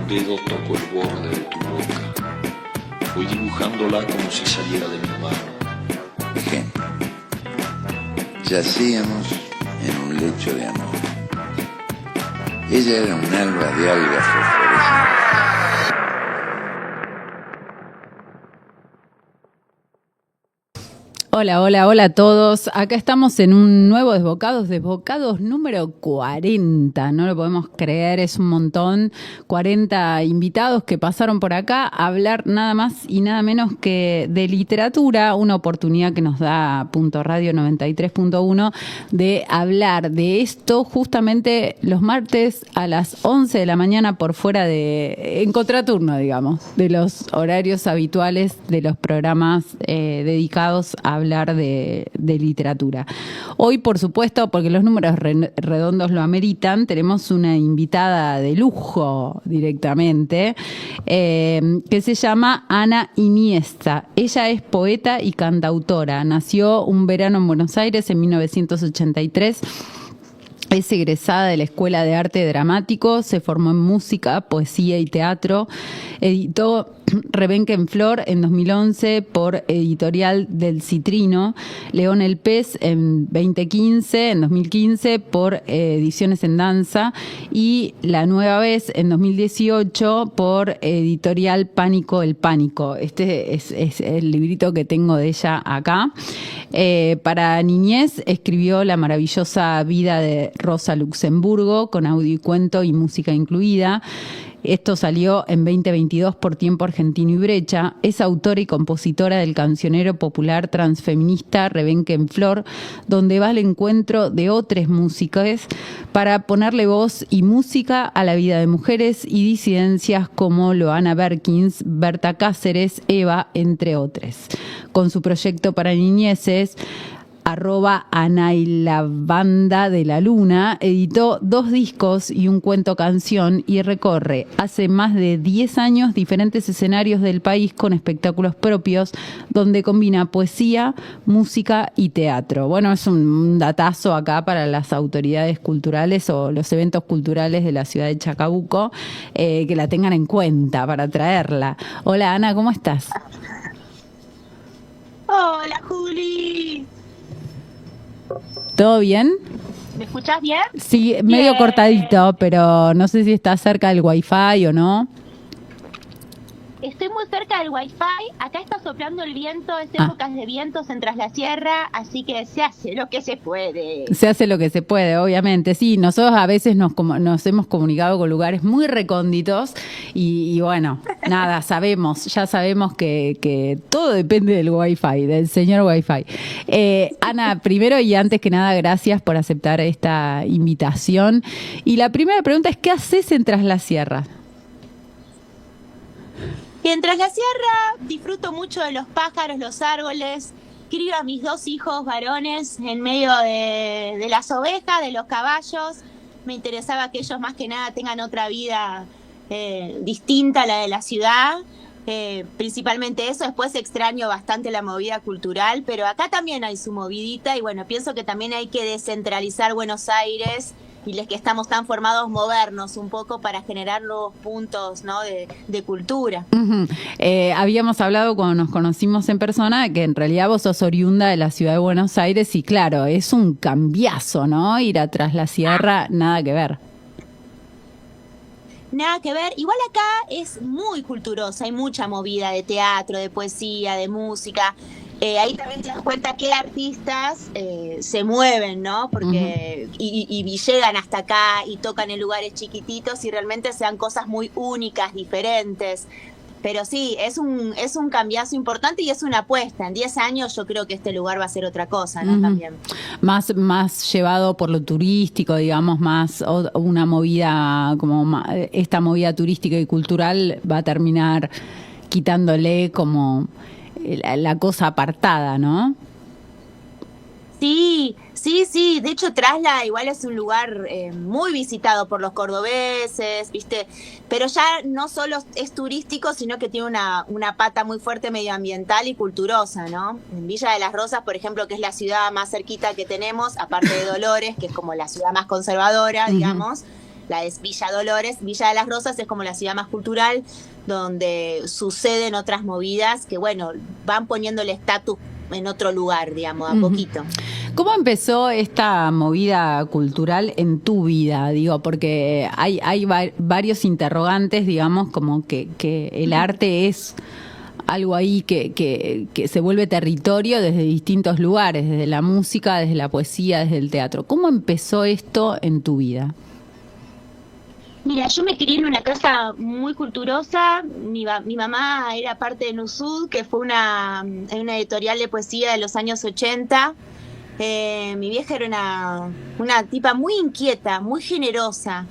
dedo toco el borde de tu boca. Voy dibujándola como si saliera de mi mano. Ejemplo. Yacíamos en un lecho de amor. Ella era un alba de algas fosforescentes. Hola, hola, hola a todos. Acá estamos en un nuevo Desbocados número 40. No lo podemos creer, es un montón. 40 invitados que pasaron por acá a hablar nada más y nada menos que de literatura, una oportunidad que nos da Punto Radio 93.1 de hablar de esto justamente los martes a las 11 de la mañana por fuera en contraturno, digamos, de los horarios habituales de los programas dedicados a hablar de literatura. Hoy, por supuesto, porque los números redondos lo ameritan, tenemos una invitada de lujo directamente, que se llama Ana Iniesta. Ella es poeta y cantautora. Nació un verano en Buenos Aires en 1983. Es egresada de la Escuela de Arte Dramático, se formó en música, poesía y teatro. Editó Rebenque en Flor en 2011 por Editorial del Citrino, León el Pez en 2015 por Ediciones en Danza y La Nueva Vez en 2018 por Editorial Pánico el Pánico. Este es el librito que tengo de ella acá. Para niñez escribió La maravillosa vida de Rosa Luxemburgo, con audio y cuento y música incluida. Esto salió en 2022 por Tiempo Argentino y Brecha. Es autora y compositora del cancionero popular transfeminista Rebenque en Flor, donde va al encuentro de otras músicas para ponerle voz y música a la vida de mujeres y disidencias como Loana Berkins, Berta Cáceres, Eva, entre otras. Con su proyecto para niñeces, @Anailavanda de la Luna, editó 2 discos y un cuento canción y recorre hace más de 10 años diferentes escenarios del país con espectáculos propios donde combina poesía, música y teatro. Bueno, es un datazo acá para las autoridades culturales o los eventos culturales de la ciudad de Chacabuco, que la tengan en cuenta para traerla. Hola Ana, ¿cómo estás? Hola Juli. ¿Todo bien? ¿Me escuchás bien? Sí, medio Bien. cortadito, pero no sé si está cerca del Wi-Fi o no. Estoy muy cerca del Wi-Fi. Acá está soplando el viento, es épocas de vientos en Tras la Sierra, así que se hace lo que se puede. Se hace lo que se puede, obviamente. Sí, nosotros a veces nos hemos comunicado con lugares muy recónditos y bueno, nada, ya sabemos que todo depende del Wi-Fi, del señor Wi-Fi. Ana, primero y antes que nada, gracias por aceptar esta invitación. Y la primera pregunta es, ¿qué haces en Tras la Sierra? Y en Tras la Sierra disfruto mucho de los pájaros, los árboles. Crío a mis 2 hijos varones en medio de las ovejas, de los caballos. Me interesaba que ellos más que nada tengan otra vida distinta a la de la ciudad. Principalmente eso. Después extraño bastante la movida cultural, pero acá también hay su movidita y bueno, pienso que también hay que descentralizar Buenos Aires y les que estamos tan formados, movernos un poco para generar nuevos puntos, ¿no? de cultura. Uh-huh. Habíamos hablado cuando nos conocimos en persona que en realidad vos sos oriunda de la ciudad de Buenos Aires y claro, es un cambiazo, ¿no? Ir a Tras la Sierra, nada que ver. Nada que ver. Igual acá es muy culturosa, hay mucha movida de teatro, de poesía, de música. Ahí también te das cuenta qué artistas se mueven, ¿no? Porque y llegan hasta acá y tocan en lugares chiquititos y realmente se dan cosas muy únicas, diferentes. Pero sí, es un cambiazo importante y es una apuesta. En 10 años yo creo que este lugar va a ser otra cosa, ¿no? También. Más llevado por lo turístico, digamos, más una movida como esta movida turística y cultural va a terminar quitándole como la cosa apartada, ¿no? Sí. De hecho, Trasla igual es un lugar muy visitado por los cordobeses, ¿viste? Pero ya no solo es turístico, sino que tiene una pata muy fuerte medioambiental y culturosa, ¿no? En Villa de las Rosas, por ejemplo, que es la ciudad más cerquita que tenemos, aparte de Dolores, que es como la ciudad más conservadora, digamos, la de Villa Dolores. Villa de las Rosas es como la ciudad más cultural, donde suceden otras movidas que, bueno, van poniendo el estatus en otro lugar, digamos, a poquito. ¿Cómo empezó esta movida cultural en tu vida? Digo, porque hay varios interrogantes, digamos, como que el arte es algo ahí que se vuelve territorio desde distintos lugares, desde la música, desde la poesía, desde el teatro. ¿Cómo empezó esto en tu vida? Mira, yo me crié en una casa muy culturosa. Mi mamá era parte de Nusud, que fue una editorial de poesía de los años 80. Mi vieja era una tipa muy inquieta, muy generosa.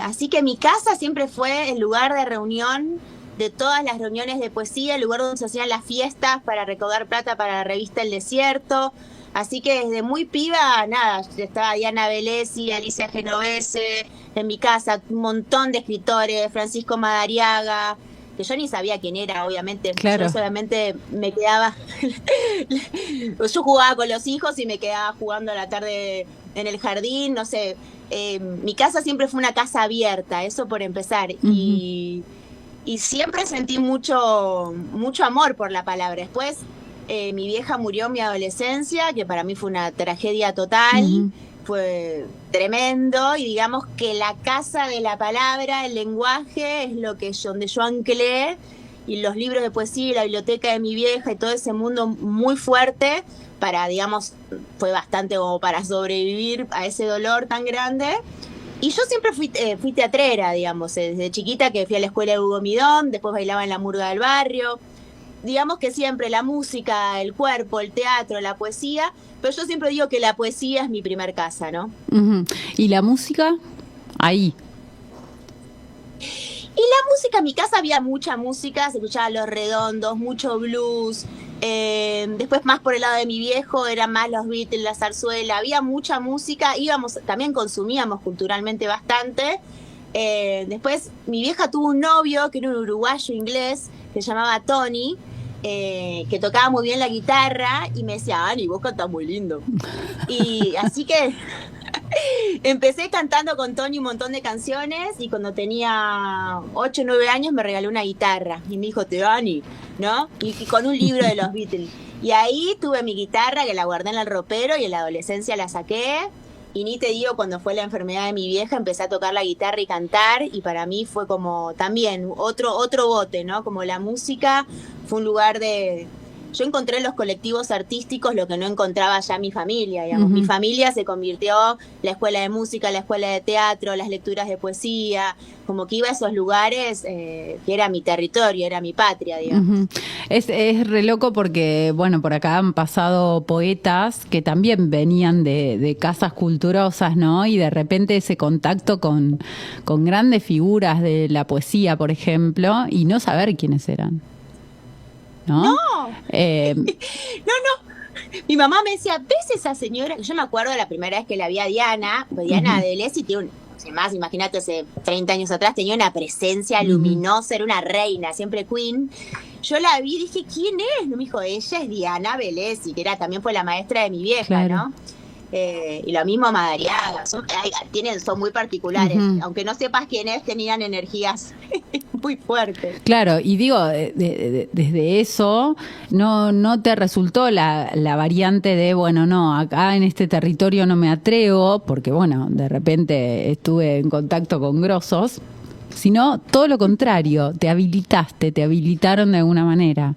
Así que mi casa siempre fue el lugar de reunión de todas las reuniones de poesía, el lugar donde se hacían las fiestas para recaudar plata para la revista El Desierto. Así que desde muy piba, nada, estaba Diana Velesi, Alicia Genovese, en mi casa, un montón de escritores, Francisco Madariaga, que yo ni sabía quién era, obviamente. Claro. Yo solamente me quedaba, yo jugaba con los hijos y me quedaba jugando a la tarde en el jardín, no sé. Mi casa siempre fue una casa abierta, eso por empezar. Y siempre sentí mucho amor por la palabra. Después, mi vieja murió en mi adolescencia, que para mí fue una tragedia total, fue tremendo, y digamos que la casa de la palabra, el lenguaje, es lo que donde yo anclé, y los libros de poesía y la biblioteca de mi vieja y todo ese mundo muy fuerte, digamos, fue bastante como para sobrevivir a ese dolor tan grande. Y yo siempre fui teatrera, digamos, desde chiquita, que fui a la escuela de Hugo Midón, después bailaba en la murga del barrio. Digamos que siempre la música, el cuerpo, el teatro, la poesía, pero yo siempre digo que la poesía es mi primer casa, ¿no? ¿Y la música? Ahí. Y la música, en mi casa había mucha música, se escuchaba Los Redondos, mucho blues. Después, más por el lado de mi viejo, eran más los Beatles, la zarzuela, había mucha música, también consumíamos culturalmente bastante. Después mi vieja tuvo un novio que era un uruguayo inglés que se llamaba Tony, que tocaba muy bien la guitarra, y me decía, Ani, vos cantás muy lindo. Y así que empecé cantando con Tony un montón de canciones, y cuando tenía 8 o 9 años me regaló una guitarra y me dijo, te Ani, ¿no? Y con un libro de los Beatles. Y ahí tuve mi guitarra, que la guardé en el ropero, y en la adolescencia la saqué. Y ni te digo, cuando fue la enfermedad de mi vieja, empecé a tocar la guitarra y cantar, y para mí fue como también otro bote, ¿no? Como la música fue un lugar de... Yo encontré en los colectivos artísticos lo que no encontraba ya mi familia, digamos. Mi familia se convirtió la escuela de música, la escuela de teatro, las lecturas de poesía, como que iba a esos lugares que era mi territorio, era mi patria, digamos. Es re loco porque, bueno, por acá han pasado poetas que también venían de casas culturosas, ¿no? Y de repente ese contacto con grandes figuras de la poesía, por ejemplo, y no saber quiénes eran. ¿No? No. No. Mi mamá me decía, ¿ves esa señora? Yo me acuerdo de la primera vez que la vi a Diana, pues Diana de Lesi tiene más, imagínate, hace 30 años atrás tenía una presencia luminosa, era una reina, siempre queen. Yo la vi y dije, ¿quién es? No, me dijo, ella es Diana Velesi, que también fue la maestra de mi vieja, claro, ¿no? Y lo mismo Madariaga, son muy particulares, aunque no sepas quién es, tenían energías muy fuertes. Claro, y digo, desde eso no te resultó la variante de, bueno, no, acá en este territorio no me atrevo, porque bueno, de repente estuve en contacto con grosos, sino todo lo contrario, te habilitaron de alguna manera.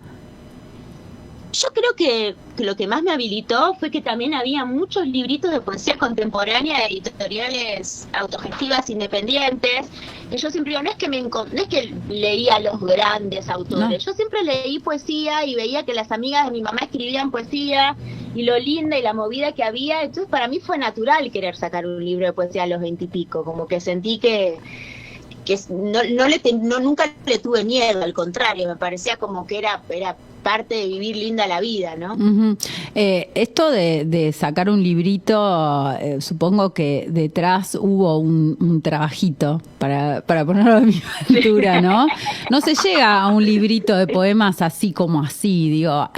Yo creo que lo que más me habilitó fue que también había muchos libritos de poesía contemporánea de editoriales autogestivas independientes, que yo siempre digo, no es que leía a los grandes autores, yo siempre leí poesía y veía que las amigas de mi mamá escribían poesía y lo linda y la movida que había, entonces para mí fue natural querer sacar un libro de poesía a los 20 y pico, como que sentí que nunca le tuve miedo, al contrario, me parecía como que era parte de vivir linda la vida, ¿no? Esto de sacar un librito, supongo que detrás hubo un trabajito para ponerlo a mi altura, ¿no? No se llega a un librito de poemas así como así, digo,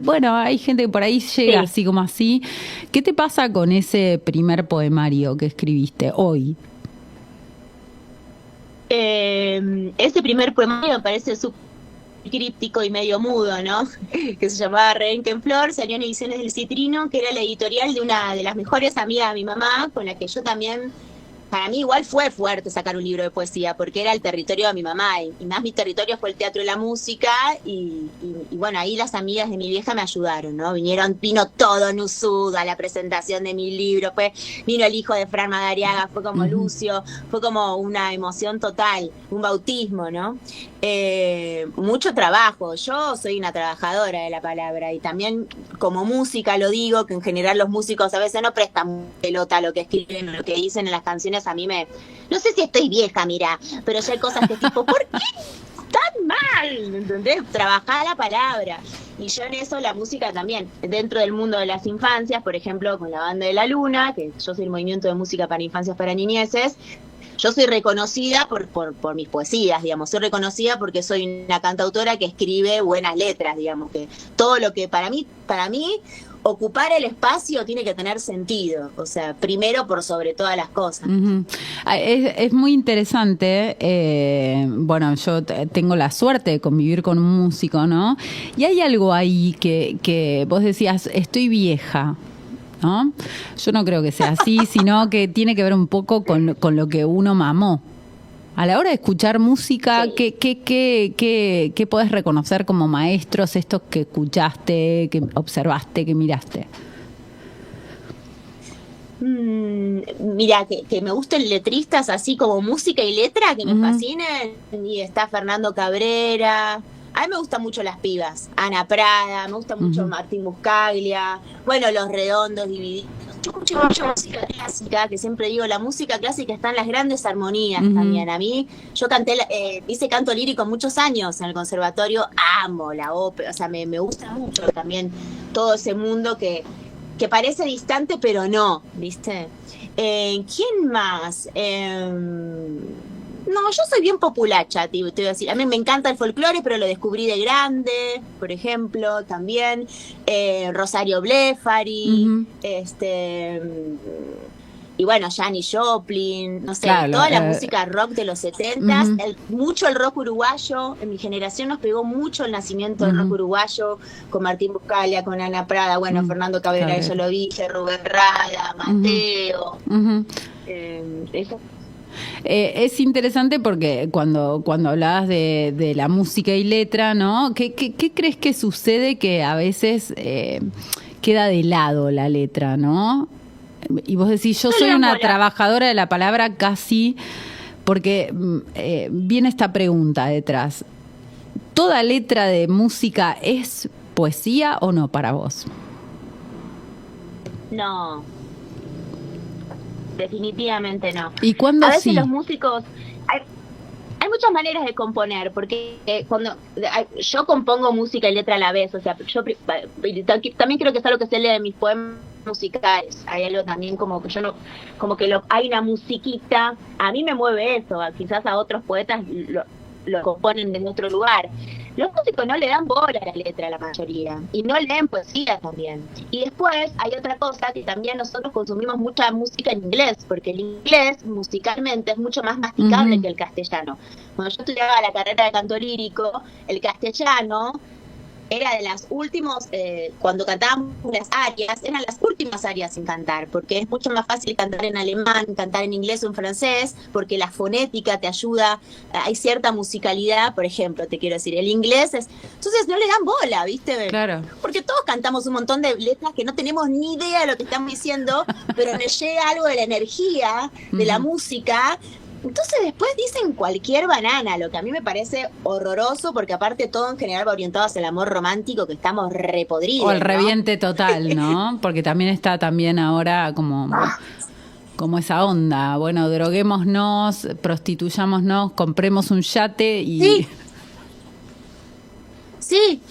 bueno, hay gente que por ahí llega así como así. ¿Qué te pasa con ese primer poemario que escribiste hoy? Ese primer poemario me parece súper críptico y medio mudo, ¿no? Que se llamaba Rebenkenflor, salió en Ediciones del Citrino, que era la editorial de una de las mejores amigas de mi mamá, con la que yo también, para mí igual fue fuerte sacar un libro de poesía, porque era el territorio de mi mamá, y más mi territorio fue el teatro y la música, y bueno, ahí las amigas de mi vieja me ayudaron, ¿no? Vino todo Nusud a la presentación de mi libro, vino el hijo de Fran Madariaga, fue como Lucio, fue como una emoción total, un bautismo, ¿no? Mucho trabajo, yo soy una trabajadora de la palabra, y también como música lo digo, que en general los músicos a veces no prestan pelota a lo que escriben o lo que dicen en las canciones. A mí no sé si estoy vieja, mira, pero ya hay cosas que tipo, ¿por qué tan mal? ¿Entendés? Trabajar la palabra. Y yo en eso, la música también, dentro del mundo de las infancias, por ejemplo, con la Banda de la Luna, que yo soy el movimiento de música para infancias, para niñeces, yo soy reconocida por mis poesías, digamos, soy reconocida porque soy una cantautora que escribe buenas letras, digamos, que todo lo que para mí, ocupar el espacio tiene que tener sentido, o sea, primero por sobre todas las cosas. Uh-huh. Es muy interesante, bueno, yo tengo la suerte de convivir con un músico, ¿no? Y hay algo ahí que vos decías, estoy vieja, ¿no? Yo no creo que sea así, sino que tiene que ver un poco con lo que uno mamó. A la hora de escuchar música, sí. ¿Qué podés reconocer como maestros, estos que escuchaste, que observaste, que miraste? Mira, que me gusten letristas así como música y letra, que me fascinen. Y está Fernando Cabrera. A mí me gustan mucho las pibas. Ana Prada, me gusta mucho Martín Buscaglia. Bueno, Los Redondos, Divididos. Yo escucho mucho música clásica, que siempre digo, la música clásica está en las grandes armonías también. A mí, yo hice canto lírico muchos años en el conservatorio, amo la ópera, o sea, me gusta mucho también todo ese mundo que parece distante, pero no, ¿viste? ¿Quién más? No, yo soy bien populacha, te voy a decir. A mí me encanta el folclore, pero lo descubrí de grande, por ejemplo, también. Rosario Blefari, y bueno, Janis Joplin, no sé, claro, toda la música rock de los 70s, mucho el rock uruguayo. En mi generación nos pegó mucho el nacimiento del rock uruguayo, con Martín Buscaglia, con Ana Prada, bueno, Fernando Cabrera, eso lo dije, Rubén Rada, Mateo. Eso. Es interesante porque cuando hablabas de la música y letra, ¿no? ¿Qué crees que sucede que a veces queda de lado la letra, ¿no? Y vos decís, yo soy una trabajadora de la palabra casi, porque viene esta pregunta detrás. ¿Toda letra de música es poesía o no para vos? No. Definitivamente no. ¿Y cuándo a veces sí? Los músicos... Hay muchas maneras de componer, porque cuando yo compongo música y letra a la vez, o sea, yo también creo que es algo que se lee de mis poemas musicales. Hay algo también como que yo no, como que hay una musiquita, a mí me mueve eso, quizás a otros poetas lo componen desde otro lugar. Los músicos no le dan bola a la letra a la mayoría, y no leen poesía también. Y después hay otra cosa, que también nosotros consumimos mucha música en inglés, porque el inglés musicalmente es mucho más masticable que el castellano. Cuando yo estudiaba la carrera de canto lírico, el castellano era de las últimos, cuando cantábamos las arias, eran las últimas arias sin cantar, porque es mucho más fácil cantar en alemán, cantar en inglés o en francés, porque la fonética te ayuda, hay cierta musicalidad, por ejemplo, te quiero decir, el inglés es, entonces no le dan bola, ¿viste? Claro. Porque todos cantamos un montón de letras que no tenemos ni idea de lo que estamos diciendo, pero nos llega algo de la energía, de la música. Entonces después dicen cualquier banana, lo que a mí me parece horroroso, porque aparte todo en general va orientado hacia el amor romántico, que estamos repodridos. O el reviente total, ¿no? Porque también está ahora como esa onda. Bueno, droguémonos, prostituyámonos, compremos un yate y... Sí.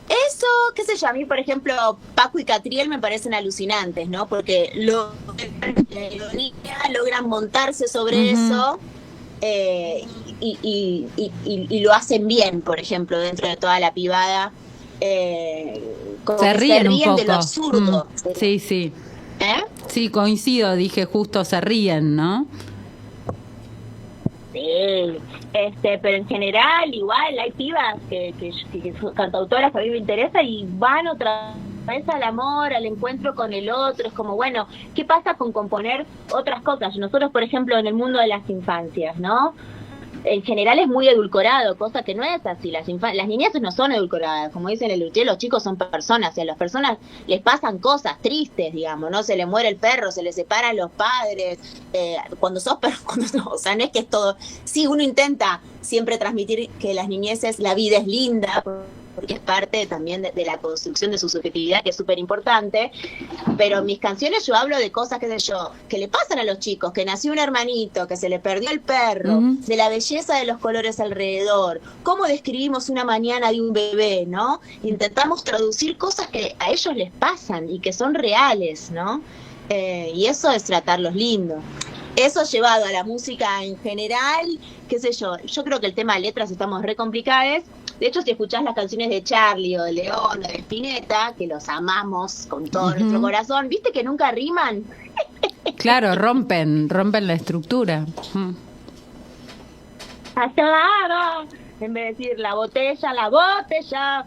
Eso, qué sé yo, a mí, por ejemplo, Paco y Catriel me parecen alucinantes, ¿no? Porque logran montarse sobre eso y lo hacen bien, por ejemplo, dentro de toda la pibada. Como se ríen un poco de lo absurdo. Sí, sí. Sí, coincido, dije justo, se ríen, ¿no? Sí, Sí, pero en general igual hay pibas que son cantautoras que a mí me interesa y van otra vez al amor, al encuentro con el otro. Es como, bueno, ¿qué pasa con componer otras cosas? Nosotros, por ejemplo, en el mundo de las infancias, ¿no? En general es muy edulcorado, cosa que no es así. Las niñeces no son edulcoradas, como dicen el Luthier, los chicos son personas, y a las personas les pasan cosas tristes, digamos, ¿no? Se le muere el perro, se le separan los padres, cuando sos perro, o sea, no es que es todo. Sí, uno intenta siempre transmitir que las niñeces, la vida es linda, porque es parte también de la construcción de su subjetividad, que es súper importante, pero en mis canciones yo hablo de cosas, qué sé yo, que le pasan a los chicos, que nació un hermanito, que se le perdió el perro, de la belleza de los colores alrededor, cómo describimos una mañana de un bebé, ¿no? Intentamos traducir cosas que a ellos les pasan y que son reales, ¿no? Y eso es tratarlos lindo. Eso llevado a la música en general, qué sé yo creo que el tema de letras estamos re complicados. De hecho, si escuchás las canciones de Charlie o de León o de Spinetta, que los amamos con todo nuestro corazón, ¿viste que nunca riman? Claro, rompen la estructura. ¡Claro! En vez de decir la botella.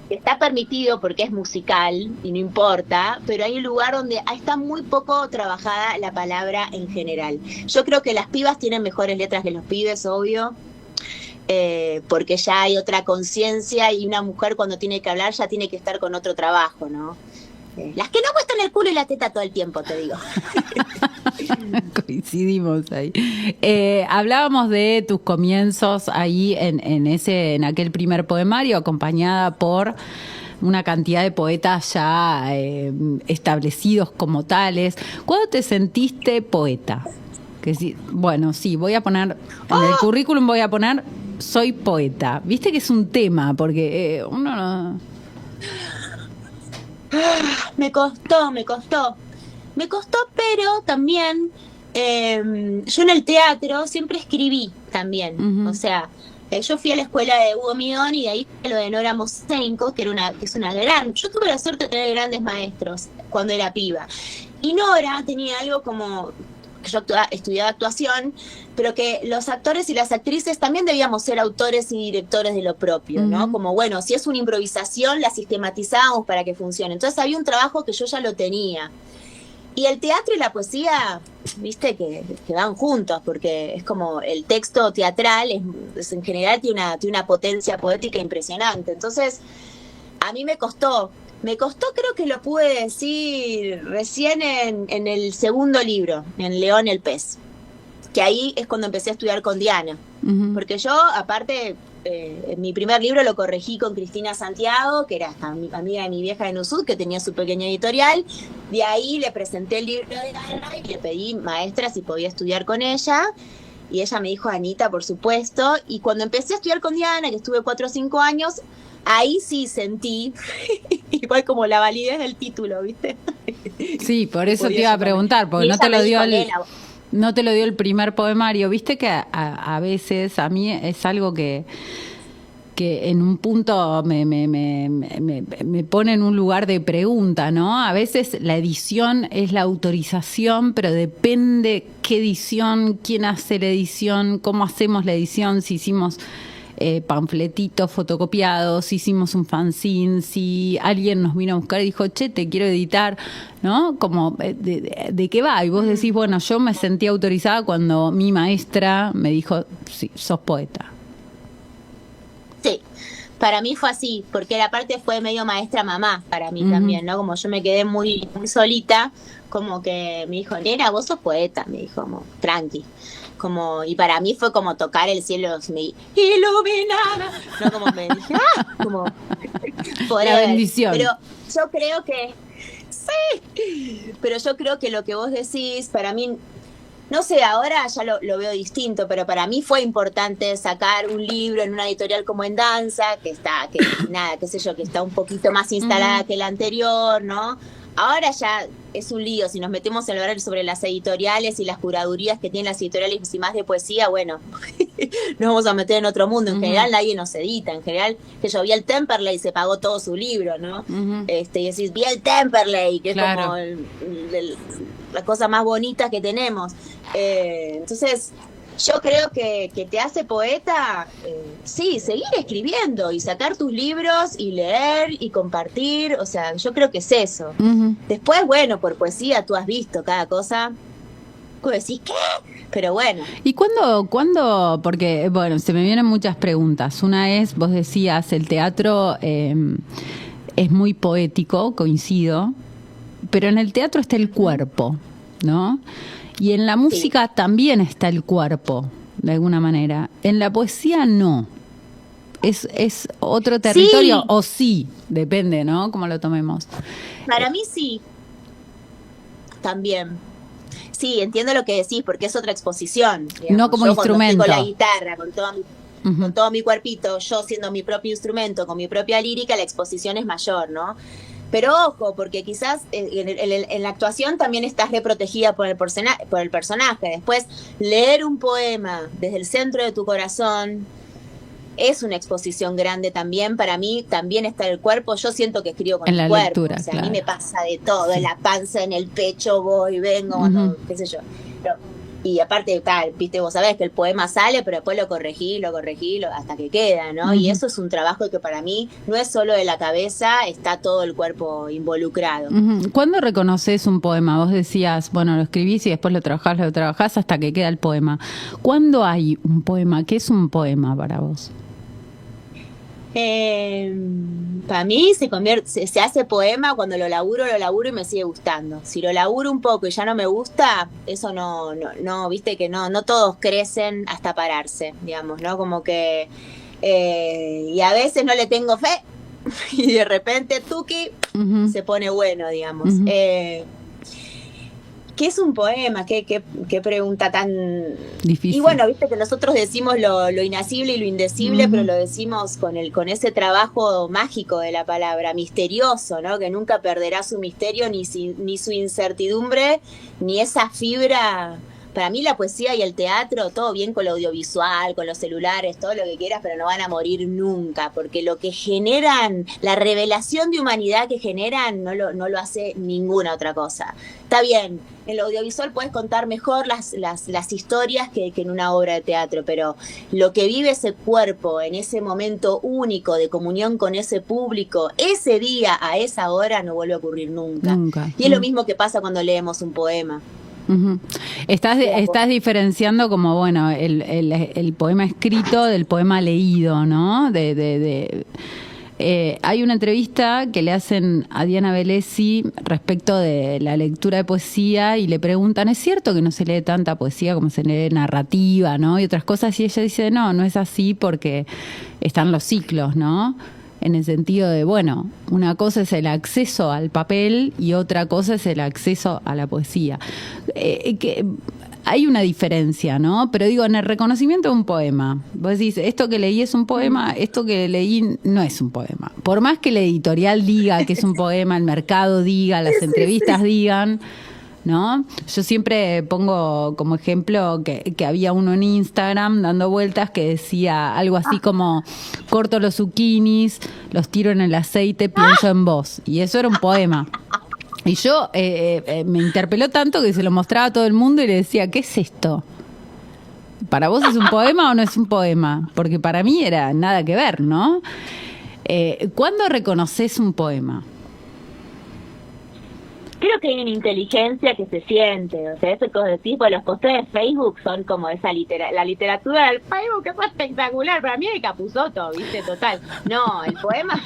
Está permitido porque es musical y no importa, pero hay un lugar donde está muy poco trabajada la palabra en general. Yo creo que las pibas tienen mejores letras que los pibes, obvio. Porque ya hay otra conciencia y una mujer cuando tiene que hablar ya tiene que estar con otro trabajo, ¿no? Las que no muestran el culo y la teta todo el tiempo, te digo. Coincidimos ahí. Hablábamos de tus comienzos ahí en aquel primer poemario, acompañada por una cantidad de poetas ya establecidos como tales. ¿Cuándo te sentiste poeta? Que sí, bueno, sí, voy a poner en el currículum soy poeta. Viste que es un tema, porque uno no... Me costó, pero también yo en el teatro siempre escribí también. O sea, yo fui a la escuela de Hugo Midón y de ahí lo de Nora Mosenko, que es una gran... Yo tuve la suerte de tener grandes maestros cuando era piba. Y Nora tenía algo como... Yo estudiaba actuación, pero que los actores y las actrices también debíamos ser autores y directores de lo propio, ¿no? Como, bueno, si es una improvisación, la sistematizamos para que funcione. Entonces había un trabajo que yo ya lo tenía. Y el teatro y la poesía, viste, que van juntos, porque es como el texto teatral, en general tiene una potencia poética impresionante. Entonces, a mí me costó, creo que lo pude decir recién en el segundo libro, en León el pez, que ahí es cuando empecé a estudiar con Diana, porque yo, aparte, en mi primer libro lo corregí con Cristina Santiago, que era amiga de mi vieja de Nusud, que tenía su pequeña editorial. De ahí le presenté el libro de Diana y le pedí maestra si podía estudiar con ella, y ella me dijo, Anita, por supuesto. Y cuando empecé a estudiar con Diana, que estuve 4 o 5 años, ahí sí sentí, igual como la validez del título, ¿viste? Sí, por eso te iba a preguntar, porque no te lo dio el primer poemario. Viste que a veces a mí es algo que en un punto me pone en un lugar de pregunta, ¿no? A veces la edición es la autorización, pero depende qué edición, quién hace la edición, cómo hacemos la edición, si hicimos panfletitos fotocopiados, si hicimos un fanzine, si alguien nos vino a buscar y dijo, che, te quiero editar, ¿no? Como, ¿de qué va? Y vos decís, bueno, yo me sentí autorizada cuando mi maestra me dijo, sí, sos poeta. Sí, para mí fue así, porque la parte fue medio maestra mamá para mí también, ¿no? Como yo me quedé muy, muy solita, como que me dijo, nena, vos sos poeta, me dijo, como, tranqui. Como, y para mí fue como tocar el cielo iluminada, no, como me dije, como la bendición. Pero yo creo que sí, pero yo creo que lo que vos decís para mí, no sé, ahora ya lo veo distinto, pero para mí fue importante sacar un libro en una editorial como En Danza, que está un poquito más instalada que la anterior, ¿no? Ahora ya es un lío, si nos metemos a hablar sobre las editoriales y las curadurías que tienen las editoriales y más de poesía, bueno, nos vamos a meter en otro mundo. En general nadie nos edita, en general, que yo vi el Temperley y se pagó todo su libro, ¿no? Y decís, vi el Temperley, que es como las cosas más bonitas que tenemos. Entonces, yo creo que te hace poeta, sí, seguir escribiendo y sacar tus libros y leer y compartir, o sea, yo creo que es eso. Ujú. Después, bueno, por poesía tú has visto cada cosa, tú decís, ¿qué? Pero bueno. ¿Y cuándo? Porque, bueno, se me vienen muchas preguntas. Una es, vos decías, el teatro es muy poético, coincido, pero en el teatro está el cuerpo, ¿no? Y en la música también está el cuerpo, de alguna manera. En la poesía no. Es otro territorio, Sí. o sí, depende, ¿no? Cómo lo tomemos. Para mí sí, también. Sí, entiendo lo que decís, porque es otra exposición. Digamos. No como Yo cuando estoy instrumento. con la guitarra, Ujú. con todo mi cuerpito, yo siendo mi propio instrumento, con mi propia lírica, la exposición es mayor, ¿no? Pero ojo, porque quizás en la actuación también estás reprotegida por el personaje. Después, leer un poema desde el centro de tu corazón es una exposición grande también. Para mí también está el cuerpo. Yo siento que escribo con En el la cuerpo. lectura, O sea, claro. a mí me pasa de todo, en la panza, en el pecho, voy, vengo, Ujú. qué sé yo. Y aparte, viste, vos sabés que el poema sale, pero después lo corregí, hasta que queda, ¿no? Ujú. Y eso es un trabajo que para mí no es solo de la cabeza, está todo el cuerpo involucrado. Ujú. ¿Cuándo reconoces un poema? Vos decías, bueno, lo escribís y después lo trabajás hasta que queda el poema. ¿Cuándo hay un poema? ¿Qué es un poema para vos? Para mí se hace poema cuando lo laburo y me sigue gustando. Si lo laburo un poco y ya no me gusta, eso no, viste que no todos crecen hasta pararse, digamos, ¿no? Como que, y a veces no le tengo fe y de repente tuki Ujú. se pone bueno, digamos. Ujú. ¿Qué es un poema? ¿Qué pregunta tan Difícil. Y bueno, viste que nosotros decimos lo inasible y lo indecible, Ujú. pero lo decimos con ese trabajo mágico de la palabra, misterioso, ¿no? Que nunca perderá su misterio, ni su incertidumbre, ni esa fibra. Para mí la poesía y el teatro, todo bien con lo audiovisual, con los celulares, todo lo que quieras, pero no van a morir nunca, porque lo que generan, la revelación de humanidad que generan, no lo hace ninguna otra cosa. Está bien, en lo audiovisual puedes contar mejor las historias que en una obra de teatro, pero lo que vive ese cuerpo en ese momento único de comunión con ese público, ese día, a esa hora, no vuelve a ocurrir nunca. Nunca. Y es lo mismo que pasa cuando leemos un poema. Ujú. Estás diferenciando como, bueno, el poema escrito del poema leído, ¿no? Hay una entrevista que le hacen a Diana Velesi respecto de la lectura de poesía y le preguntan, ¿es cierto que no se lee tanta poesía como se lee narrativa, ¿no? Y otras cosas, y ella dice, no es así porque están los ciclos, ¿no? En el sentido de, bueno, una cosa es el acceso al papel y otra cosa es el acceso a la poesía. Que hay una diferencia, ¿no? Pero digo, en el reconocimiento de un poema, vos decís, esto que leí es un poema, esto que leí no es un poema. Por más que la editorial diga que es un poema, el mercado diga, las entrevistas digan, ¿no? Yo siempre pongo como ejemplo que había uno en Instagram dando vueltas que decía algo así como corto los zucchinis, los tiro en el aceite, pienso en vos. Y eso era un poema. Y yo me interpeló tanto que se lo mostraba a todo el mundo y le decía, ¿qué es esto? ¿Para vos es un poema o no es un poema? Porque para mí era nada que ver, ¿no? ¿Cuándo reconoces un poema? Creo que hay una inteligencia que se siente, o sea, eso que vos decís, pues los posts de Facebook son como esa la literatura del Facebook, que es espectacular, para mí es Capusotto, viste, total. No, el poema...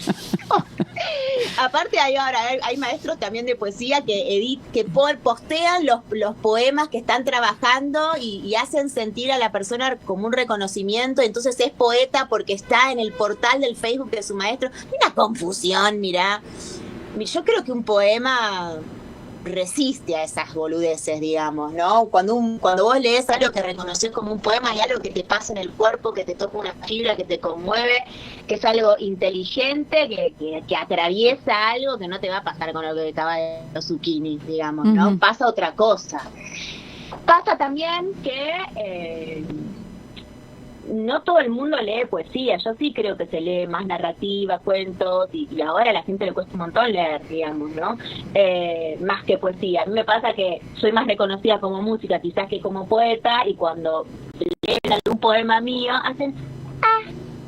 Aparte hay maestros también de poesía que postean los poemas que están trabajando y hacen sentir a la persona como un reconocimiento, entonces es poeta porque está en el portal del Facebook de su maestro. Una confusión, mirá. Yo creo que un poema resiste a esas boludeces, digamos, ¿no? Cuando vos lees algo que reconoces como un poema, hay algo que te pasa en el cuerpo, que te toca una fibra, que te conmueve, que es algo inteligente, que atraviesa algo que no te va a pasar con lo que acaba de los zucchinis, digamos, ¿no? Uh-huh. Pasa otra cosa. Pasa también que no todo el mundo lee poesía. Yo sí creo que se lee más narrativa, cuentos, y ahora a la gente le cuesta un montón leer, digamos, ¿no? Más que poesía. A mí me pasa que soy más reconocida como música quizás que como poeta, y cuando leen algún poema mío hacen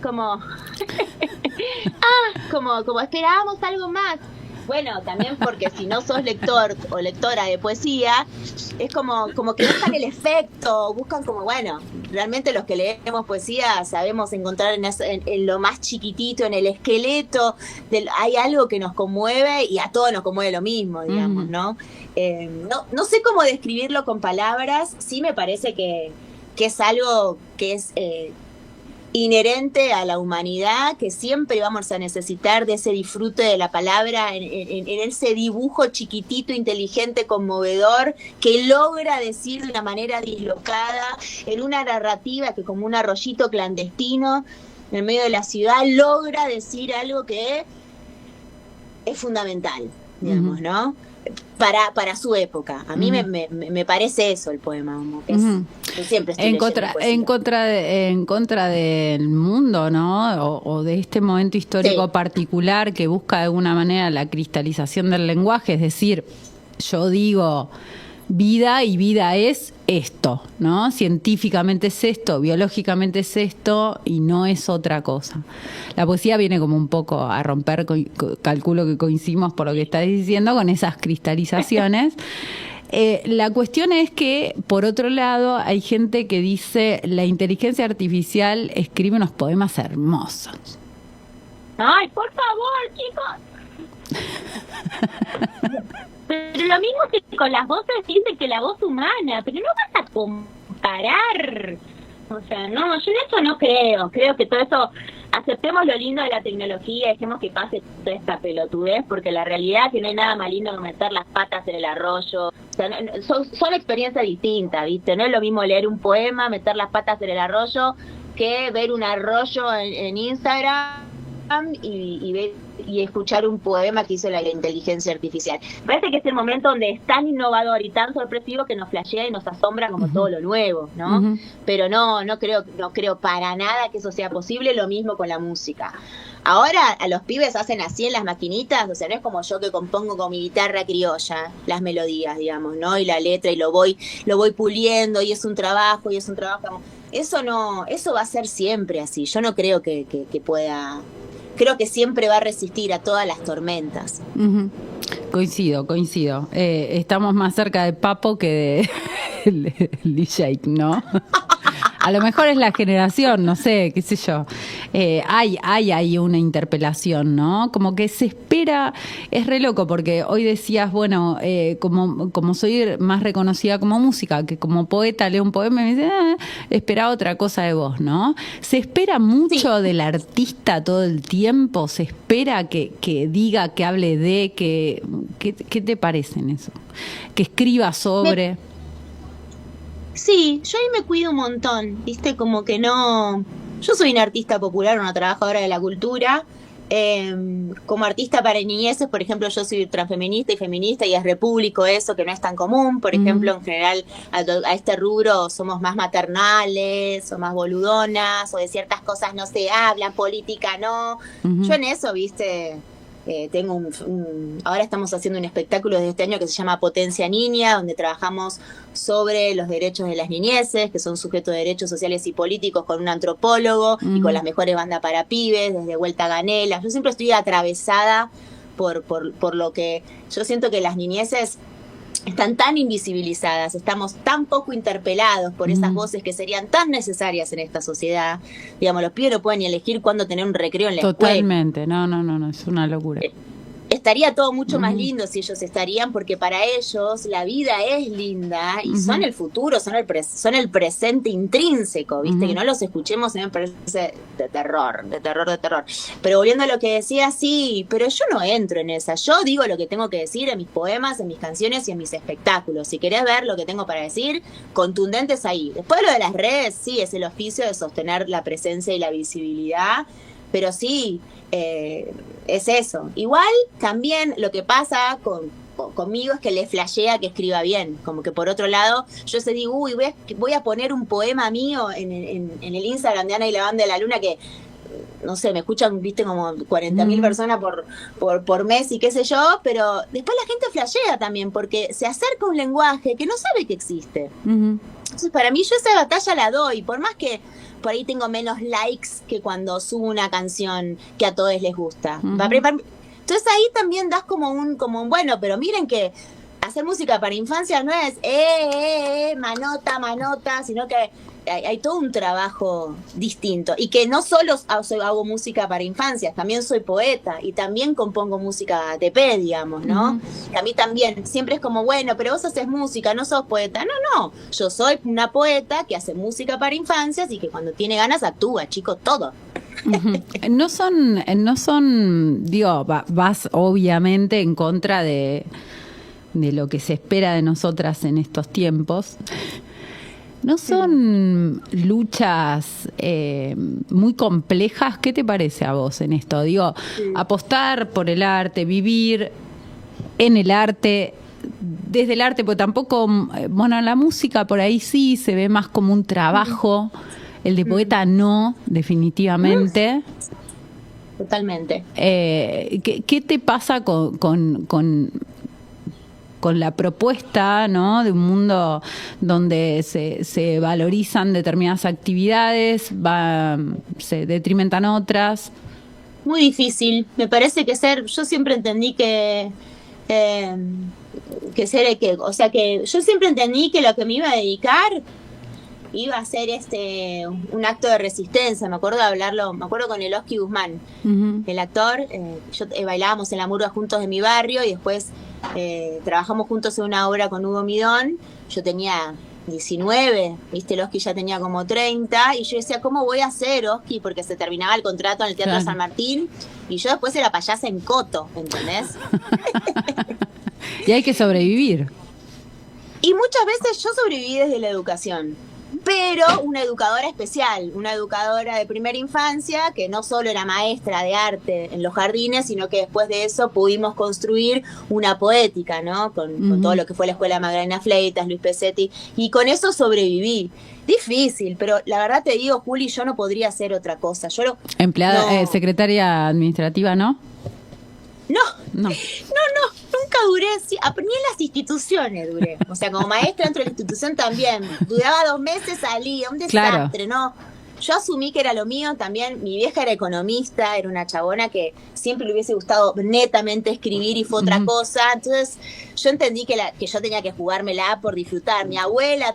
como como esperábamos algo más. Bueno, también porque si no sos lector o lectora de poesía, es como que buscan el efecto, buscan como, bueno, realmente los que leemos poesía sabemos encontrar en lo más chiquitito, en el esqueleto, hay algo que nos conmueve, y a todos nos conmueve lo mismo, digamos, ¿no? No sé cómo describirlo con palabras. Sí me parece que es algo que es inherente a la humanidad, que siempre vamos a necesitar de ese disfrute de la palabra, en ese dibujo chiquitito, inteligente, conmovedor, que logra decir de una manera dislocada, en una narrativa que, como un arroyito clandestino en el medio de la ciudad, logra decir algo que es fundamental, digamos, ¿no? Para su época. A mí me parece eso el poema, como que yo siempre estoy en contra del mundo, ¿no? O de este momento histórico particular que busca de alguna manera la cristalización del lenguaje, es decir, yo digo vida, y vida es esto, ¿no? Científicamente es esto, biológicamente es esto, y no es otra cosa. La poesía viene como un poco a romper, calculo que coincidimos por lo que estás diciendo, con esas cristalizaciones. La cuestión es que, por otro lado, hay gente que dice la inteligencia artificial escribe unos poemas hermosos. ¡Ay, por favor, chicos! Pero lo mismo que con las voces, dicen que la voz humana, pero no vas a comparar. O sea, no, yo en eso no creo. Creo que todo eso, aceptemos lo lindo de la tecnología, dejemos que pase toda esta pelotudez, porque la realidad es que no hay nada más lindo que meter las patas en el arroyo. O sea, son experiencias distintas, ¿viste? No es lo mismo leer un poema, meter las patas en el arroyo, que ver un arroyo en Instagram y ver y escuchar un poema que hizo la inteligencia artificial. Me parece que es el momento donde es tan innovador y tan sorpresivo que nos flashea y nos asombra como todo lo nuevo, ¿no? Pero no creo para nada que eso sea posible. Lo mismo con la música. Ahora a los pibes hacen así en las maquinitas, o sea, no es como yo que compongo con mi guitarra criolla las melodías, digamos, ¿no? Y la letra, y lo voy puliendo, y es un trabajo, eso no, eso va a ser siempre así. Yo no creo que pueda. Creo que siempre va a resistir a todas las tormentas. Coincido. Estamos más cerca de Papo que de DJ, ¿no? A lo mejor es la generación, no sé, qué sé yo. Hay una interpelación, ¿no? Como que se espera, es re loco, porque hoy decías, bueno, como soy más reconocida como música, que como poeta leo un poema y me dice, esperaba otra cosa de vos, ¿no? Se espera mucho del artista todo el tiempo, se espera que diga, que hable de, ¿qué te parece en eso? Que escriba sobre... Sí, yo ahí me cuido un montón, ¿viste? Como que no... Yo soy una artista popular, una trabajadora de la cultura. Como artista para niñeces, por ejemplo, yo soy transfeminista y feminista, y es repúblico eso, que no es tan común. Por ejemplo, en general, a este rubro somos más maternales, o más boludonas, o de ciertas cosas no se hablan, política no. Yo en eso, ¿viste? Tengo ahora estamos haciendo un espectáculo desde este año que se llama Potencia Niña, donde trabajamos sobre los derechos de las niñeces, que son sujetos de derechos sociales y políticos, con un antropólogo y con las mejores bandas para pibes, desde Vuelta a Ganela. Yo siempre estoy atravesada por lo que yo siento que las niñeces están tan invisibilizadas, estamos tan poco interpelados por esas voces que serían tan necesarias en esta sociedad. Digamos, los pibes no pueden ni elegir cuándo tener un recreo en la escuela. Totalmente, no, es una locura. Estaría todo mucho más lindo si ellos estarían, porque para ellos la vida es linda y son el futuro, son el presente intrínseco, ¿viste? Que no los escuchemos me parece de terror. Pero volviendo a lo que decía, sí, pero yo no entro en esa. Yo digo lo que tengo que decir en mis poemas, en mis canciones y en mis espectáculos. Si querés ver lo que tengo para decir, contundentes ahí. Después lo de las redes, sí, es el oficio de sostener la presencia y la visibilidad, pero sí... es eso. Igual también lo que pasa conmigo es que le flashea que escriba bien. Como que por otro lado, yo se digo, uy, voy a poner un poema mío en el Instagram de Ana y la Banda de la Luna que, no sé, me escuchan, viste, como 40.000 personas por mes y qué sé yo, pero después la gente flashea también porque se acerca un lenguaje que no sabe que existe. Entonces, para mí, yo esa batalla la doy, por más que por ahí tengo menos likes que cuando subo una canción que a todos les gusta. Entonces ahí también das como un bueno, pero miren que hacer música para infancia no es manota, sino que hay todo un trabajo distinto. Y que no solo hago música para infancias, también soy poeta y también compongo música de P, digamos, ¿no? Y a mí también, siempre es como, bueno, pero vos haces música, no sos poeta. No, yo soy una poeta que hace música para infancias y que cuando tiene ganas actúa, chicos, todo. No son, digo, vas obviamente en contra de lo que se espera de nosotras en estos tiempos. ¿No son luchas muy complejas? ¿Qué te parece a vos en esto? Digo, apostar por el arte, vivir en el arte, desde el arte, porque tampoco, bueno, la música por ahí sí se ve más como un trabajo. El de poeta no, definitivamente. Totalmente. ¿Qué te pasa con la propuesta, ¿no?, de un mundo donde se valorizan determinadas actividades, se detrimentan otras? Muy difícil. Me parece que yo siempre entendí que yo siempre entendí que lo que me iba a dedicar iba a ser un acto de resistencia. Me acuerdo con Eloski Guzmán, el actor. Bailábamos en la murga juntos de mi barrio y después trabajamos juntos en una obra con Hugo Midón. Yo tenía 19, viste, Eloski ya tenía como 30, y yo decía, ¿cómo voy a hacer, Oski? Porque se terminaba el contrato en el Teatro San Martín, y yo después era payasa en Coto, ¿entendés? Y hay que sobrevivir. Y muchas veces yo sobreviví desde la educación, pero una educadora especial, una educadora de primera infancia que no solo era maestra de arte en los jardines, sino que después de eso pudimos construir una poética, ¿no? Con todo lo que fue la Escuela Magdalena Fleitas, Luis Pesetti, y con eso sobreviví. Difícil, pero la verdad te digo, Juli, yo no podría hacer otra cosa. Empleada, secretaria administrativa, ¿no? No, nunca duré, ni en las instituciones duré. O sea, como maestra dentro de la institución también. Duraba 2 meses, salía, un desastre, ¿no? Yo asumí que era lo mío también. Mi vieja era economista, era una chabona que siempre le hubiese gustado netamente escribir y fue otra cosa. Entonces yo entendí que yo tenía que jugármela por disfrutar. Mi abuela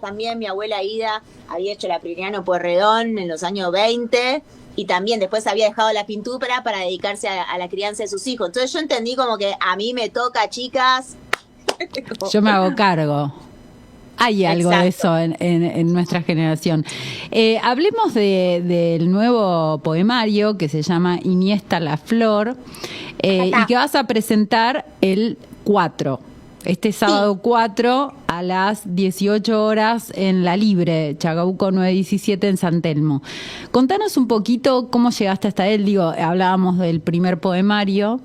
Ida, había hecho la Priliano Pueyrredón en los años 20 y también después había dejado la pintura para dedicarse a la crianza de sus hijos. Entonces yo entendí como que a mí me toca, chicas. Yo me hago cargo. Hay algo de eso en nuestra generación. Hablemos del nuevo poemario que se llama Iniesta la Flor, y que vas a presentar el 4. Este sábado 4 a las 18 horas en La Libre, Chacabuco 917 en San Telmo. Contanos un poquito cómo llegaste hasta él. Digo, hablábamos del primer poemario.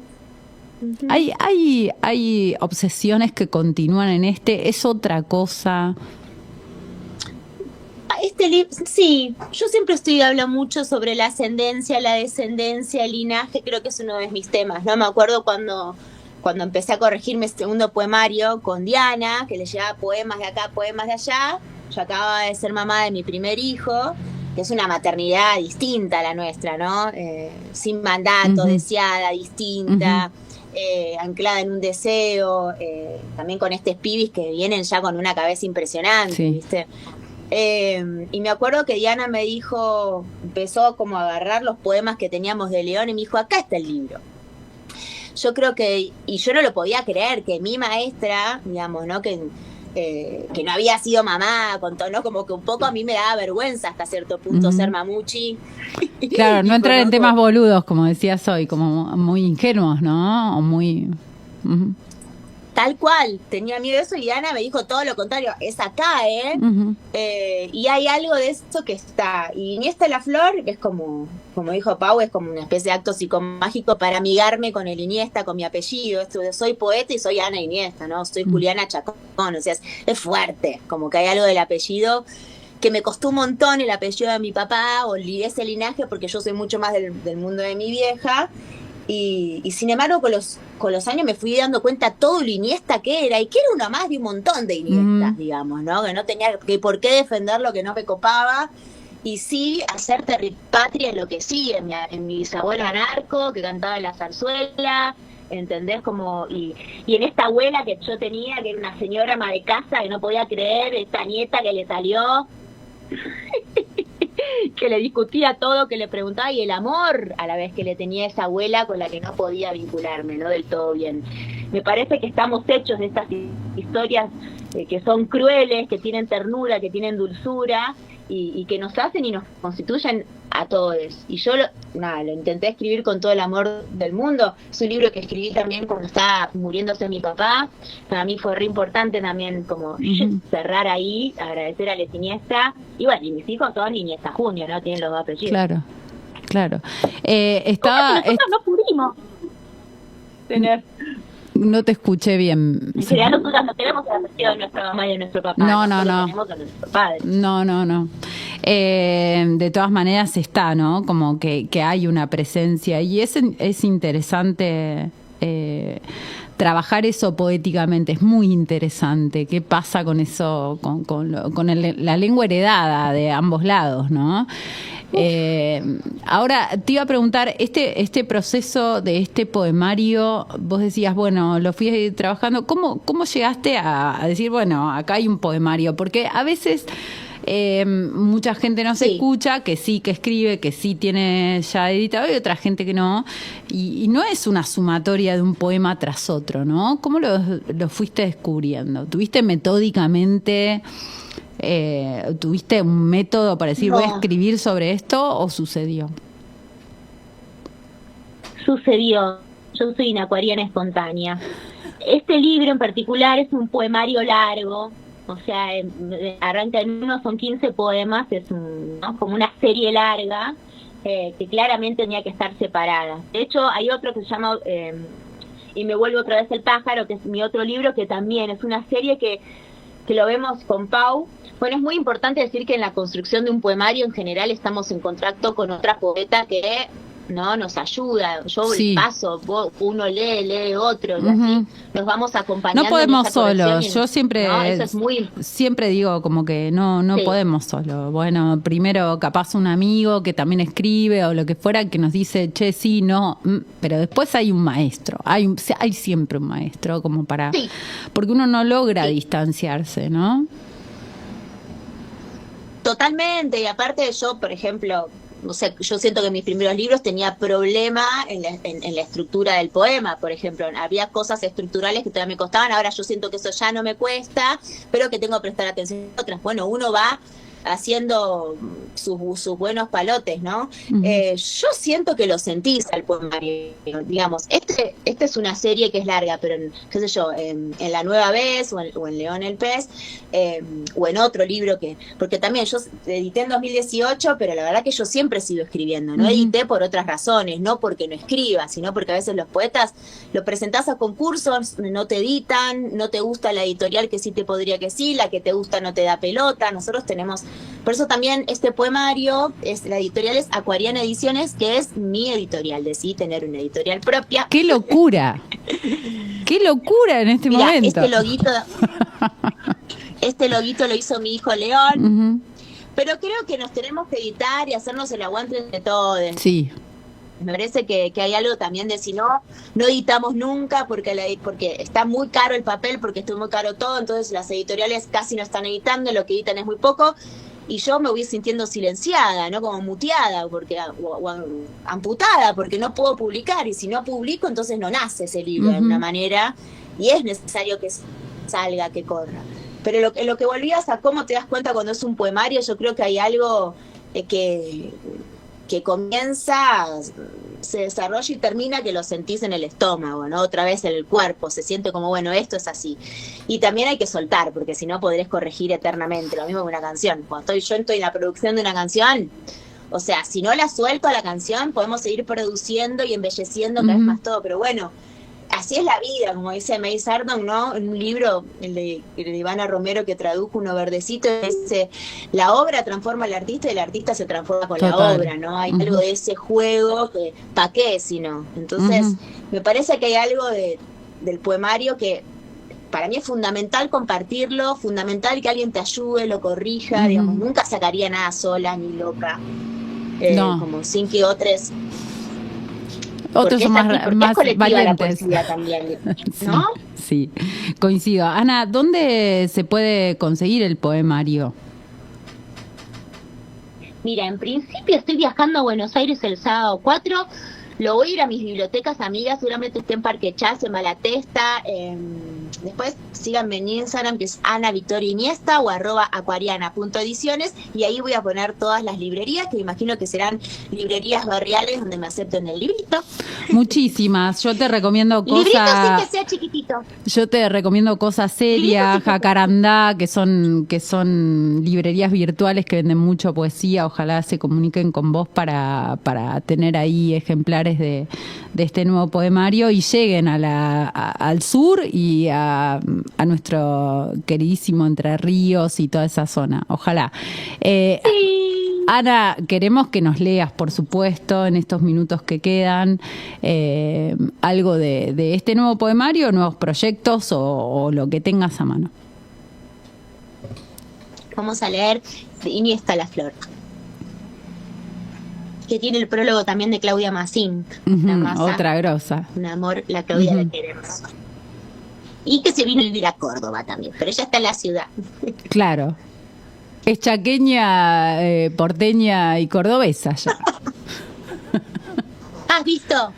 ¿Hay obsesiones que continúan en este? ¿Es otra cosa? Sí, yo siempre hablo mucho sobre la ascendencia, la descendencia, el linaje. Creo que es uno de mis temas, ¿no? Me acuerdo cuando empecé a corregir mi segundo poemario con Diana, que le llevaba poemas de acá, poemas de allá. Yo acababa de ser mamá de mi primer hijo, que es una maternidad distinta a la nuestra, ¿no? Sin mandato, deseada, distinta, anclada en un deseo, también con pibis que vienen ya con una cabeza impresionante, ¿viste? Y me acuerdo que Diana me dijo, empezó como a agarrar los poemas que teníamos de León y me dijo, acá está el libro. Yo creo que, y yo no lo podía creer, que mi maestra, digamos, ¿no? Que no había sido mamá, con todo, ¿no? Como que un poco a mí me daba vergüenza hasta cierto punto ser mamuchi. Claro, no entrar en temas boludos, como decías hoy, como muy ingenuos, ¿no? O muy... tal cual, tenía miedo de eso y Ana me dijo todo lo contrario, es acá, Ujú. Y hay algo de eso que está. Y Iniesta la Flor, que es como dijo Pau, es como una especie de acto psicomágico para amigarme con el Iniesta, con mi apellido. Esto de soy poeta y soy Ana Iniesta, ¿no? Soy Juliana Chacón, o sea, es fuerte, como que hay algo del apellido que me costó un montón, el apellido de mi papá, o ese linaje, porque yo soy mucho más del mundo de mi vieja. Y sin embargo con los años me fui dando cuenta todo lo Iniesta que era, y que era uno más de un montón de Iniestas, digamos, ¿no? Que no tenía que por qué defender lo que no me copaba, y sí hacer terripatria en lo que sí, en mi bisabuela narco, que cantaba en la zarzuela, ¿entendés? Como, y en esta abuela que yo tenía, que era una señora ama de casa, que no podía creer, esta nieta que le salió, que le discutía todo, que le preguntaba, y el amor a la vez que le tenía esa abuela con la que no podía vincularme, no del todo bien. Me parece que estamos hechos de estas historias que son crueles, que tienen ternura, que tienen dulzura, y que nos hacen y nos constituyen a todos. Y yo lo intenté escribir con todo el amor del mundo. Es un libro que escribí también cuando estaba muriéndose mi papá. Para mí fue re importante también como cerrar ahí, agradecer a la Iniesta. Y bueno, y mis hijos son Iniesta Junio, ¿no? Tienen los dos apellidos. Claro, claro. Estaba... Nosotros no pudimos tener... No te escuché bien. En realidad nosotros no tenemos el apellido de nuestra mamá y de nuestro papá. No. Tenemos a nuestro padre. No. De todas maneras está, ¿no? Como que hay una presencia, y es interesante trabajar eso poéticamente, es muy interesante. ¿Qué pasa con eso, con la lengua heredada de ambos lados, ¿no? Ahora te iba a preguntar, este proceso de este poemario, vos decías, bueno, lo fui trabajando, ¿cómo llegaste a decir, bueno, acá hay un poemario? Porque a veces mucha gente no se escucha, que sí, que escribe, que sí tiene ya editado, y otra gente que no, y no es una sumatoria de un poema tras otro, ¿no? ¿Cómo lo fuiste descubriendo? ¿Tuviste metódicamente... ¿tuviste un método para decir voy a escribir sobre esto, o sucedió? Sucedió. Yo soy una acuariana espontánea. Este libro en particular es un poemario largo, o sea, arranca en uno, son 15 poemas, es ¿no? como una serie larga, que claramente tenía que estar separada. De hecho, hay otro que se llama Y me vuelvo otra vez el pájaro, que es mi otro libro, que también es una serie que lo vemos con Pau. Bueno, es muy importante decir que en la construcción de un poemario en general estamos en contacto con otra poeta que no nos ayuda. Yo paso, uno lee otro, y así nos vamos acompañando. No podemos solos. Yo siempre, ¿no? Eso es siempre digo como que no podemos solo. Bueno, primero capaz un amigo que también escribe o lo que fuera, que nos dice, che, sí, no, pero después hay un maestro, hay siempre un maestro como para... Porque uno no logra distanciarse, ¿no? Totalmente, y aparte yo, por ejemplo, no sé, yo siento que en mis primeros libros tenía problema en la estructura del poema, por ejemplo, había cosas estructurales que todavía me costaban, ahora yo siento que eso ya no me cuesta, pero que tengo que prestar atención a otras. Bueno, uno va haciendo sus buenos palotes, ¿no? Yo siento que lo sentís al poemario, digamos, este es una serie que es larga, pero qué sé yo, en La Nueva Vez o en León el Pez, o en otro libro porque también yo edité en 2018, pero la verdad que yo siempre sigo escribiendo, no edité por otras razones, no porque no escriba, sino porque a veces los poetas lo presentás a concursos, no te editan, no te gusta la editorial que sí te podría que sí, la que te gusta no te da pelota. Nosotros tenemos, por eso también este poemario, la editorial es Acuariana Ediciones, que es mi editorial, decidí tener una editorial propia. ¡Qué locura! ¡Qué locura en este momento! Este loguito lo hizo mi hijo León, pero creo que nos tenemos que editar y hacernos el aguante entre todos. Sí. Me parece que hay algo también de si no editamos nunca porque está muy caro el papel, porque está muy caro todo, entonces las editoriales casi no están editando, lo que editan es muy poco, y yo me voy sintiendo silenciada, ¿no? Como muteada, o amputada, porque no puedo publicar, y si no publico entonces no nace ese libro de alguna manera, y es necesario que salga, que corra. Pero lo que volvías a cómo te das cuenta cuando es un poemario, yo creo que hay algo que comienza se desarrolla y termina que lo sentís en el estómago, ¿no? Otra vez en el cuerpo, se siente como, bueno, esto es así. Y también hay que soltar, porque si no podrés corregir eternamente, lo mismo que una canción. Cuando yo estoy en la producción de una canción, o sea, si no la suelto a la canción, podemos seguir produciendo y embelleciendo cada vez más todo, pero bueno, así es la vida, como dice May Sardon, ¿no? En un libro, el de Ivana Romero, que tradujo Uno Verdecito, dice, la obra transforma al artista y el artista se transforma con la obra, ¿no? Hay algo de ese juego que, ¿para qué si no? Entonces, me parece que hay algo del poemario que para mí es fundamental compartirlo, fundamental que alguien te ayude, lo corrija, digamos, nunca sacaría nada sola ni loca, como sin que otros son más valientes. También, ¿no? Sí, coincido. Ana, ¿dónde se puede conseguir el poemario? Mira, en principio estoy viajando a Buenos Aires el sábado 4. Lo voy a ir a mis bibliotecas amigas, seguramente esté en Parque Chas, en Malatesta. Después síganme en Instagram, que es Ana Victoria Iniesta o @aquariana.ediciones, y ahí voy a poner todas las librerías, que imagino que serán librerías barriales donde me acepten el librito. Muchísimas. Yo te recomiendo cosas. Librito sin que sea chiquitito. Yo te recomiendo cosas serias, Jacarandá, que son librerías virtuales que venden mucho poesía. Ojalá se comuniquen con vos para tener ahí ejemplares de este nuevo poemario y lleguen al sur y a nuestro queridísimo Entre Ríos y toda esa zona. Ojalá. Sí. Ana, queremos que nos leas, por supuesto, en estos minutos que quedan, algo de este nuevo poemario, nuevos proyectos o lo que tengas a mano. Vamos a leer de Iniesta la Flor, que tiene el prólogo también de Claudia Massín. Otra grosa. Un amor, la Claudia la queremos. Y que se vino a vivir a Córdoba también, pero ella está en la ciudad. Claro. Es chaqueña, porteña y cordobesa ya. ¿Has visto?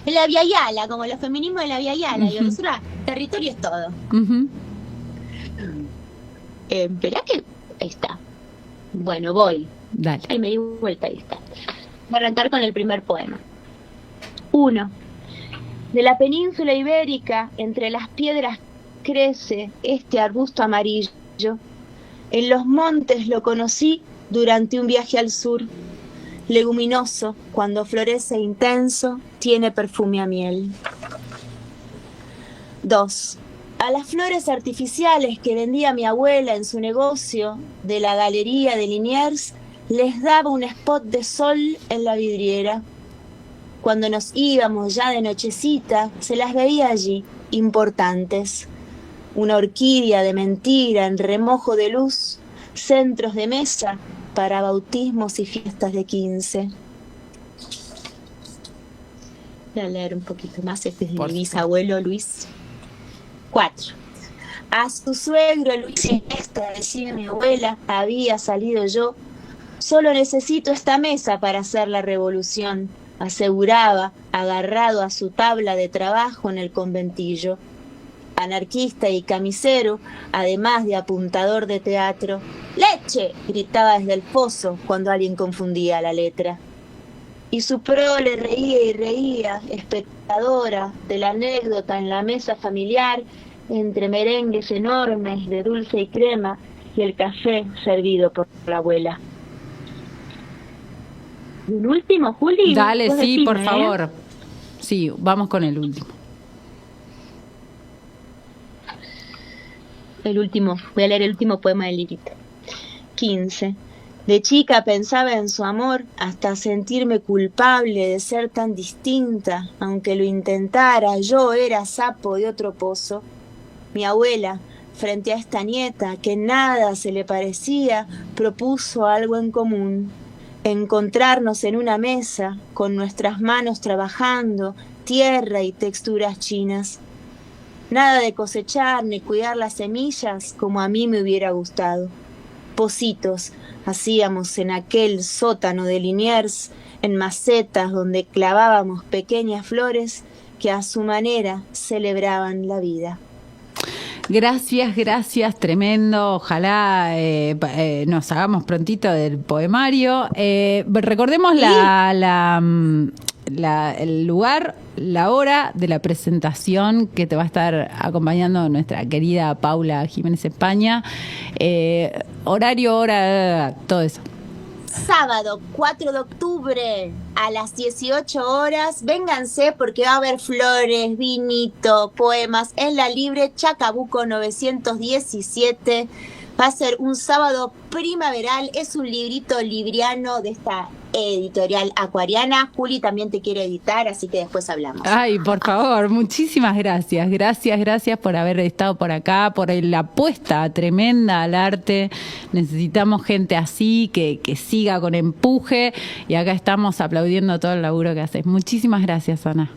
En la Via Yala, como los feminismos de la Via Yala. Digo, nosotros, territorio es todo. Esperá que... Ahí está. Bueno, voy. Dale. Ahí me di vuelta, ahí está. Voy a arrancar con el primer poema. 1. De la península ibérica, entre las piedras crece este arbusto amarillo. En los montes lo conocí durante un viaje al sur. Leguminoso, cuando florece intenso, tiene perfume a miel. 2. A las flores artificiales que vendía mi abuela en su negocio de la galería de Liniers, les daba un spot de sol en la vidriera. Cuando nos íbamos ya de nochecita, se las veía allí, importantes. Una orquídea de mentira en remojo de luz, centros de mesa para bautismos y fiestas de 15. Voy a leer un poquito más, este es de mi bisabuelo Luis. 4. A su suegro Luis Iniesta, decía mi abuela, había salido yo. Solo necesito esta mesa para hacer la revolución, aseguraba, agarrado a su tabla de trabajo en el conventillo. Anarquista y camisero, además de apuntador de teatro. ¡Leche!, gritaba desde el pozo cuando alguien confundía la letra. Y su prole reía y reía, espectadora de la anécdota en la mesa familiar, entre merengues enormes de dulce y crema y el café servido por la abuela. ¿Y un último, Juli? Dale, sí, decime, por favor. Sí, vamos con el último. El último, voy a leer el último poema del librito. 15. De chica pensaba en su amor hasta sentirme culpable de ser tan distinta. Aunque lo intentara, yo era sapo de otro pozo. Mi abuela, frente a esta nieta que nada se le parecía, propuso algo en común. Encontrarnos en una mesa, con nuestras manos trabajando, tierra y texturas chinas. Nada de cosechar ni cuidar las semillas como a mí me hubiera gustado. Pocitos hacíamos en aquel sótano de Liniers, en macetas donde clavábamos pequeñas flores que a su manera celebraban la vida. Gracias, tremendo. Ojalá nos hagamos prontito del poemario. Recordemos el lugar, la hora de la presentación que te va a estar acompañando nuestra querida Paula Jiménez España. Horario, hora, todo eso. Sábado 4 de octubre a las 18 horas. Vénganse porque va a haber flores, vinito, poemas en la Libre Chacabuco 917. Va a ser un sábado primaveral. Es un librito libriano de esta editorial acuariana. Juli también te quiere editar, así que después hablamos. Ay, por favor, muchísimas gracias. Gracias por haber estado por acá, por la apuesta tremenda al arte. Necesitamos gente así, que siga con empuje. Y acá estamos aplaudiendo todo el laburo que haces. Muchísimas gracias, Ana.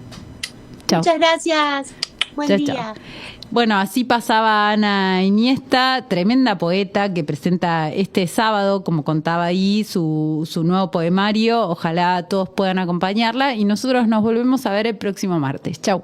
Chao. Muchas gracias. Buen día. Chao. Bueno, así pasaba Ana Iniesta, tremenda poeta que presenta este sábado, como contaba ahí, su nuevo poemario. Ojalá todos puedan acompañarla y nosotros nos volvemos a ver el próximo martes. Chau.